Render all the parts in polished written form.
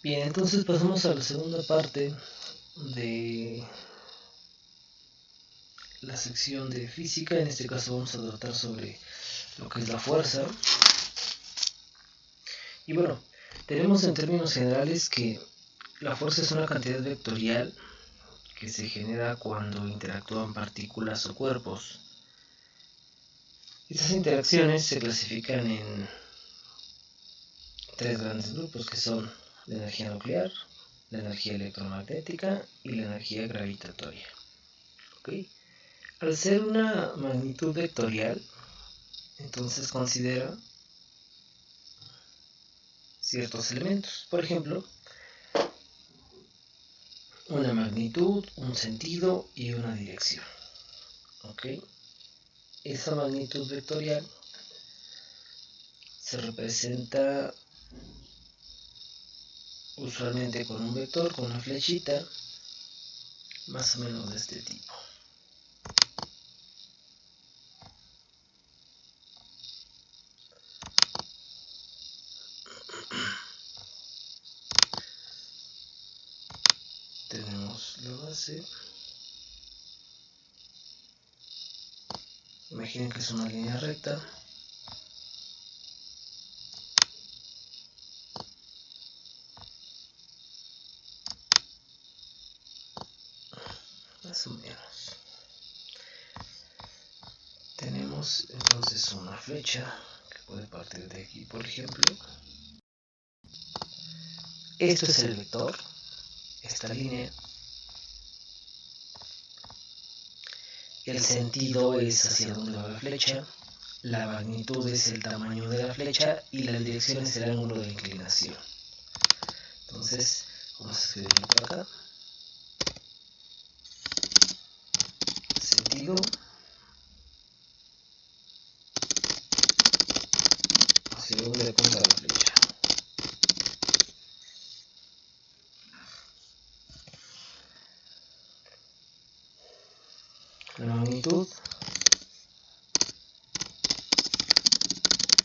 Bien, entonces pasamos a la segunda parte de la sección de física. En este caso vamos a tratar sobre lo que es la fuerza. Y bueno, tenemos en términos generales que la fuerza es una cantidad vectorial que se genera cuando interactúan partículas o cuerpos. Estas interacciones se clasifican en tres grandes grupos, que son la energía nuclear, la energía electromagnética y la energía gravitatoria. ¿Okay? Al ser una magnitud vectorial, entonces considera ciertos elementos. Por ejemplo, una magnitud, un sentido y una dirección. ¿Okay? Esa magnitud vectorial se representa usualmente con un vector, con una flechita, más o menos de este tipo. Tenemos la base. Imaginen que es una línea recta. Más o menos. Tenemos entonces una flecha que puede partir de aquí, por ejemplo. Esto es el vector, esta línea. El sentido es hacia dónde va la flecha. La magnitud es el tamaño de la flecha y la dirección es el ángulo de inclinación. Entonces, vamos a escribirlo por acá. Sentido hacia dónde apunta la flecha. La magnitud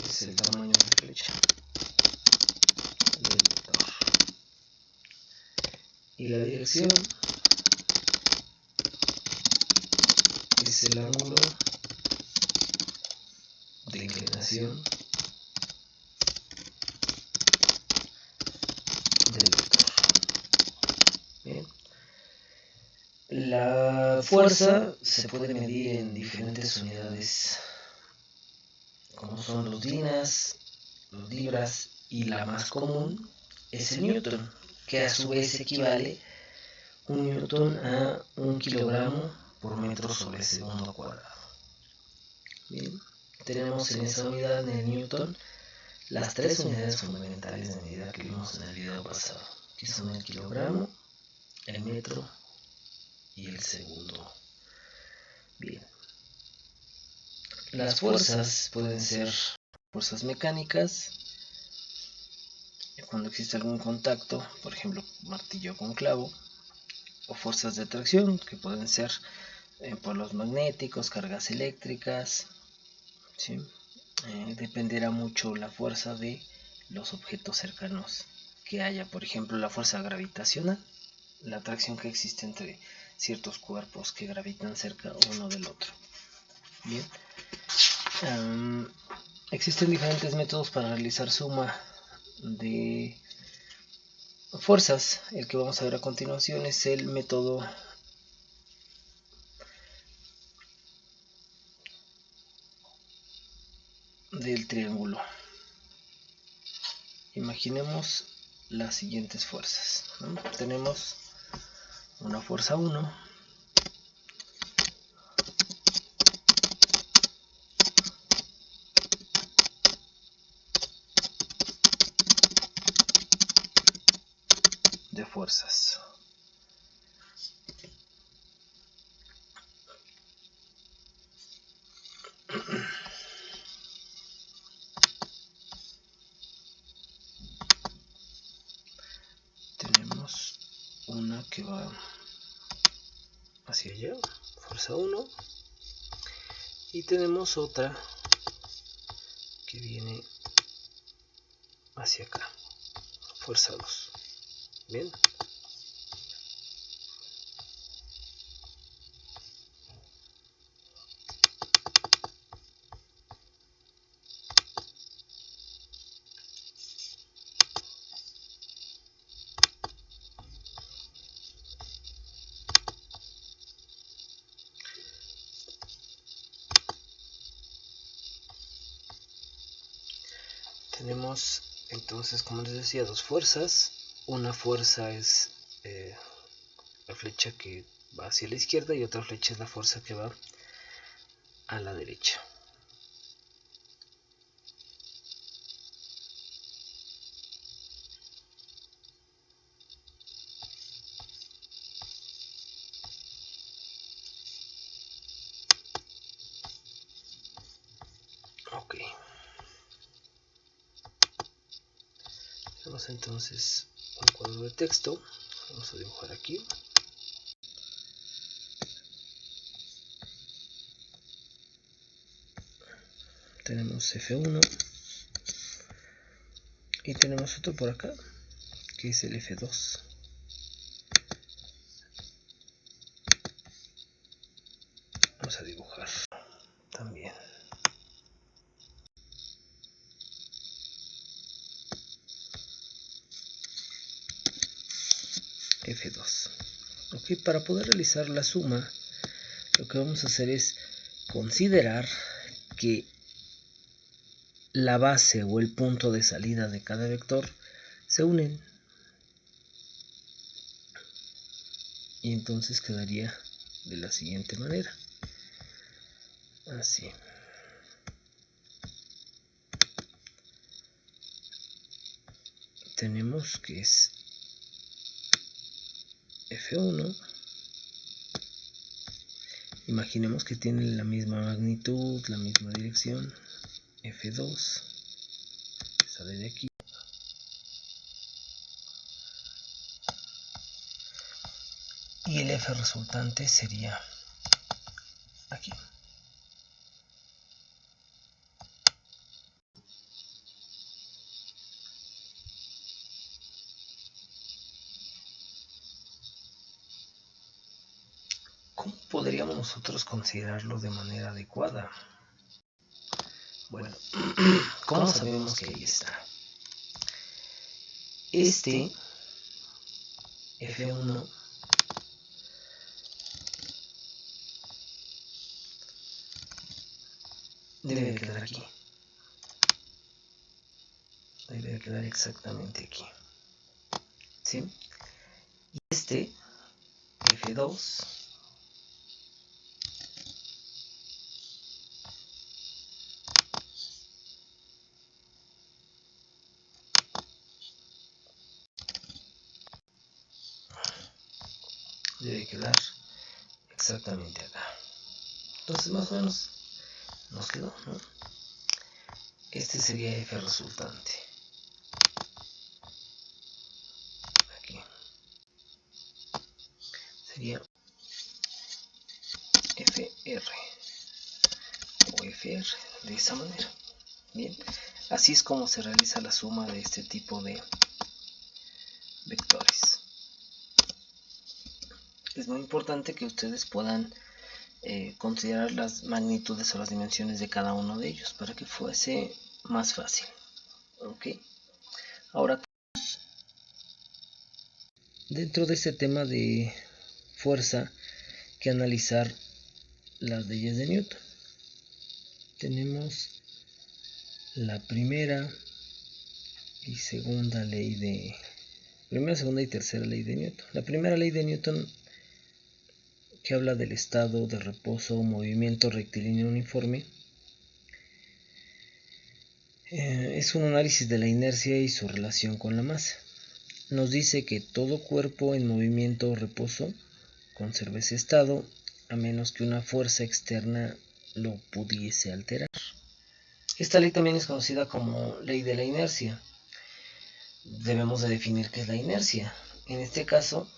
es el tamaño de la flecha del vector. Y la dirección es el ángulo de inclinación del vector. Bien. La fuerza se puede medir en diferentes unidades, como son los dinas, los libras, y la más común es el newton, que a su vez equivale un newton a 1 kilogramo por metro sobre segundo cuadrado. Bien, tenemos en esa unidad, en el newton, las tres unidades fundamentales de medida que vimos en el video pasado, que son el kilogramo, el metro y el segundo. Bien, las fuerzas pueden ser fuerzas mecánicas, cuando existe algún contacto, por ejemplo martillo con clavo, o fuerzas de atracción, que pueden ser polos magnéticos, cargas eléctricas, ¿sí? Dependerá mucho la fuerza de los objetos cercanos que haya. Por ejemplo, la fuerza gravitacional, la atracción que existe entre ciertos cuerpos que gravitan cerca uno del otro. Bien, existen diferentes métodos para realizar suma de fuerzas. El que vamos a ver a continuación es el método del triángulo. Imaginemos las siguientes fuerzas, ¿no? Tenemos una fuerza 1, de fuerzas. Tenemos una que va hacia allá, fuerza 1, y tenemos otra que viene hacia acá, fuerza 2. Bien. Tenemos entonces, como les decía, dos fuerzas. Una fuerza es la flecha que va hacia la izquierda y otra flecha es la fuerza que va a la derecha. Ok. Tenemos entonces un cuadro de texto. Vamos a dibujar aquí. Tenemos F1 y tenemos otro por acá que es el F2. Vamos a dibujar también. F2. Ok, para poder realizar la suma, lo que vamos a hacer es considerar que la base o el punto de salida de cada vector se unen. Y entonces quedaría de la siguiente manera. Así. Tenemos que es F1. Imaginemos que tienen la misma magnitud, la misma dirección. F2 sale de aquí. Y el F resultante sería aquí. ¿Cómo podríamos nosotros considerarlo de manera adecuada? Bueno, ¿cómo sabemos que ahí está? Este F1 debe de quedar aquí. Debe de quedar exactamente aquí. ¿Sí? Y este F2 debe quedar exactamente acá. Entonces más o menos nos quedó, ¿no? Este sería F resultante. Aquí. Sería FR o FR de esa manera. Bien, así es como se realiza la suma de este tipo de vectores. Es muy importante que ustedes puedan considerar las magnitudes o las dimensiones de cada uno de ellos para que fuese más fácil. Ok, ahora dentro de este tema de fuerza que analizar las leyes de Newton. Tenemos la primera y segunda ley de primera, segunda y tercera ley de Newton. La primera ley de Newton, que habla del estado de reposo o movimiento rectilíneo uniforme, es un análisis de la inercia y su relación con la masa. Nos dice que todo cuerpo en movimiento o reposo conserva ese estado a menos que una fuerza externa lo pudiese alterar. Esta ley también es conocida como ley de la inercia. Debemos de definir qué es la inercia. En este caso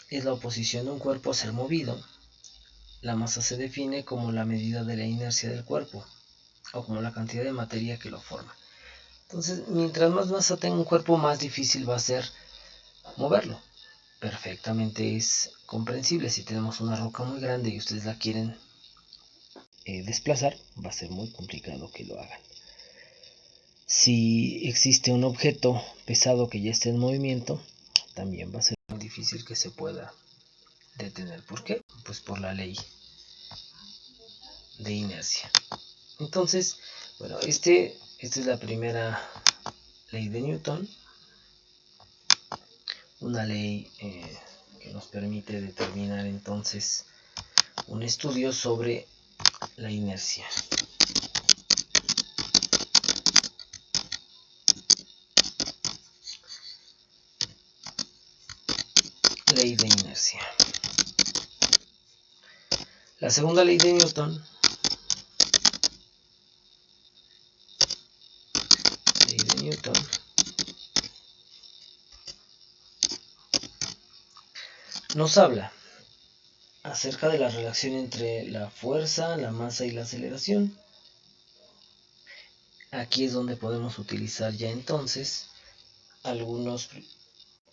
es la oposición de un cuerpo a ser movido. La masa se define como la medida de la inercia del cuerpo o como la cantidad de materia que lo forma. Entonces, mientras más masa tenga un cuerpo, más difícil va a ser moverlo. perfectamente es comprensible. Si tenemos una roca muy grande y ustedes la quieren desplazar, va a ser muy complicado que lo hagan. Si existe un objeto pesado que ya esté en movimiento, también va a ser muy difícil que se pueda detener. ¿Por qué? Pues por la ley de inercia. Entonces, bueno, esta es la primera ley de Newton, una ley que nos permite determinar entonces un estudio sobre la inercia. Ley de inercia. La segunda ley de Newton, nos habla acerca de la relación entre la fuerza, la masa y la aceleración. Aquí es donde podemos utilizar ya entonces algunos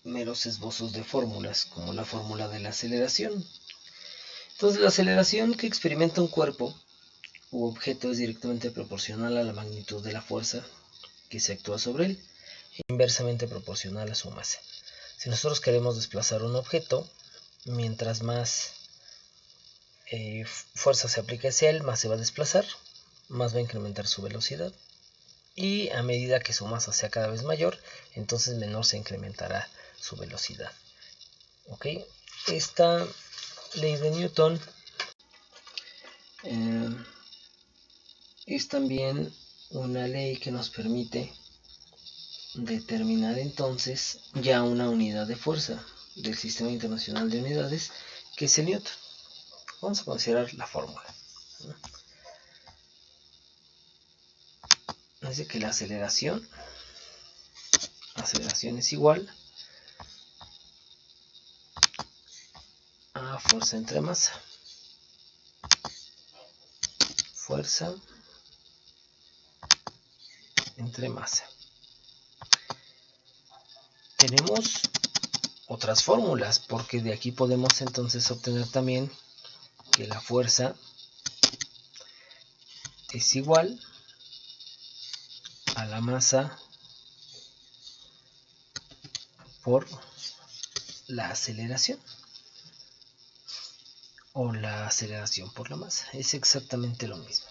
meros esbozos de fórmulas, como la fórmula de la aceleración. Entonces, la aceleración que experimenta un cuerpo u objeto es directamente proporcional a la magnitud de la fuerza que se actúa sobre él e inversamente proporcional a su masa. Si nosotros queremos desplazar un objeto, mientras más fuerza se aplique hacia él, más se va a desplazar, más va a incrementar su velocidad, y a medida que su masa sea cada vez mayor, entonces menor se incrementará su velocidad. ¿Ok? Esta ley de Newton es también una ley que nos permite determinar entonces ya una unidad de fuerza del Sistema Internacional de Unidades, que es el Newton. Vamos a considerar la fórmula. Dice que la aceleración es igual a fuerza entre masa. Fuerza entre masa. Tenemos otras fórmulas, porque de aquí podemos entonces obtener también que la fuerza es igual a la masa por la aceleración, o la aceleración por la masa. Es exactamente lo mismo.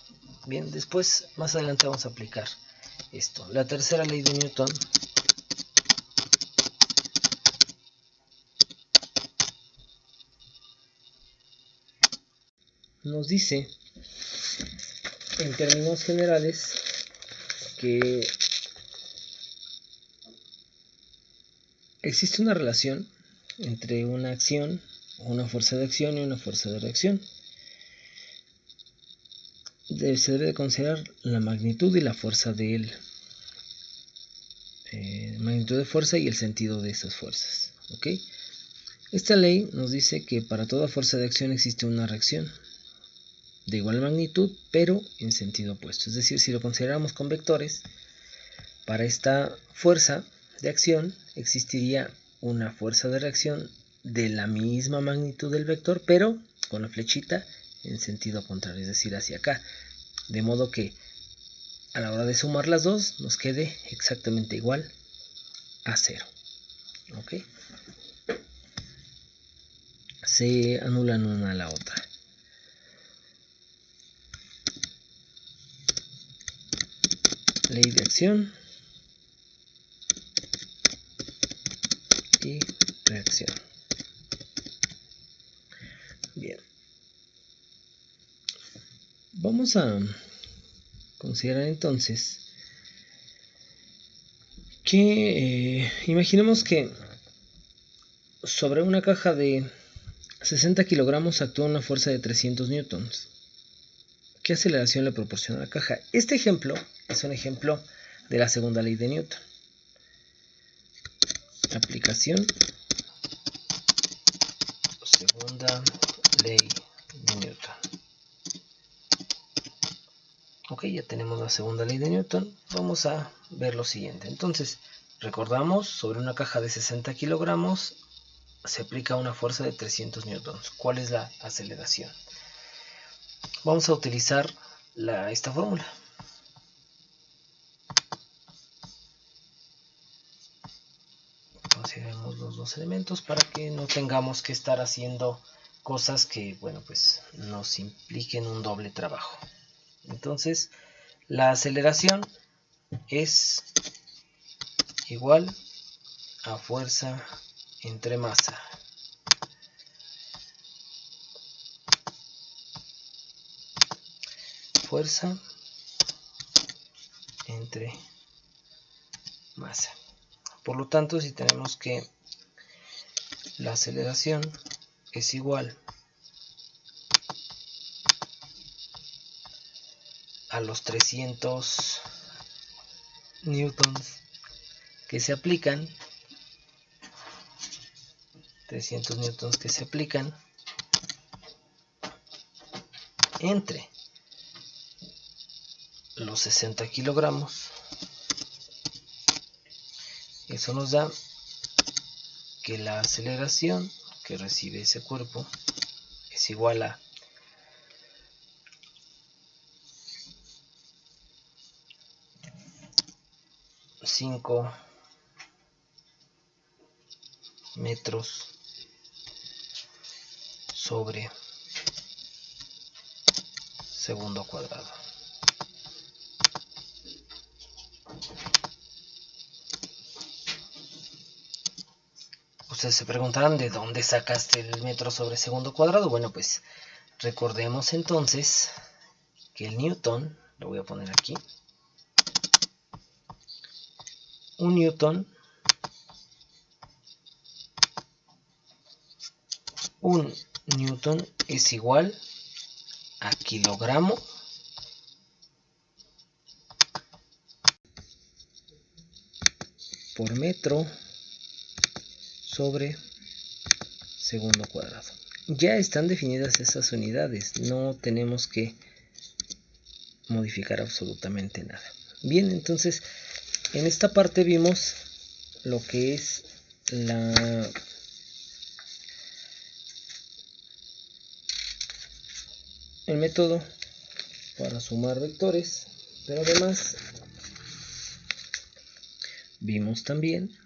Bien, después, más adelante vamos a aplicar esto. La tercera ley de Newton nos dice, en términos generales, que existe una relación entre una acción, una fuerza de acción y una fuerza de reacción. Se debe de considerar la magnitud y la fuerza de él. Magnitud de fuerza y el sentido de esas fuerzas. ¿Ok? Esta ley nos dice que para toda fuerza de acción existe una reacción de igual magnitud, pero en sentido opuesto. Es decir, si lo consideramos con vectores, para esta fuerza de acción existiría una fuerza de reacción de la misma magnitud del vector, pero con la flechita en sentido contrario, es decir, hacia acá. De modo que a la hora de sumar las dos nos quede exactamente igual a 0. ¿Ok? Se anulan una a la otra. Ley de acción y reacción. Bien. Vamos a considerar entonces que imaginemos que sobre una caja de 60 kilogramos actúa una fuerza de 300 newtons. ¿Qué aceleración le proporciona la caja? Este ejemplo es un ejemplo de la segunda ley de Newton. Aplicación. Segunda ley de Newton. Ok, ya tenemos la segunda ley de Newton. Vamos a ver lo siguiente. Entonces, recordamos, sobre una caja de 60 kilogramos se aplica una fuerza de 300 newtons. ¿Cuál es la aceleración? Vamos a utilizar esta fórmula. Consideremos los dos elementos para que no tengamos que estar haciendo cosas que, bueno, pues nos impliquen un doble trabajo. Entonces, la aceleración es igual a fuerza entre masa. Fuerza entre masa. Por lo tanto, si tenemos que la aceleración es igual a los 300 newtons que se aplican, 300 newtons que se aplican entre los 60 kilogramos, eso nos da que la aceleración que recibe ese cuerpo es igual a 5 metros sobre segundo cuadrado. Ustedes se preguntarán de dónde sacaste el metro sobre segundo cuadrado. Bueno, pues recordemos entonces que el newton, lo voy a poner aquí, un newton es igual a kilogramo por metro sobre segundo cuadrado. Ya están definidas esas unidades, no tenemos que modificar absolutamente nada. Bien, entonces en esta parte vimos lo que es el método para sumar vectores, pero además vimos también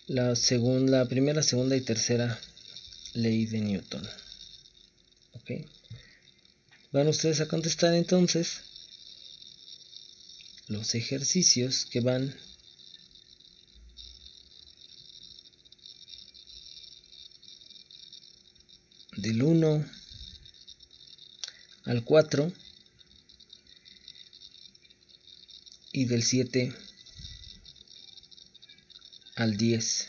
la primera, segunda y tercera ley de Newton. ¿Ok? Van ustedes a contestar entonces los ejercicios que van del 1 al 4 y del 7 al 10.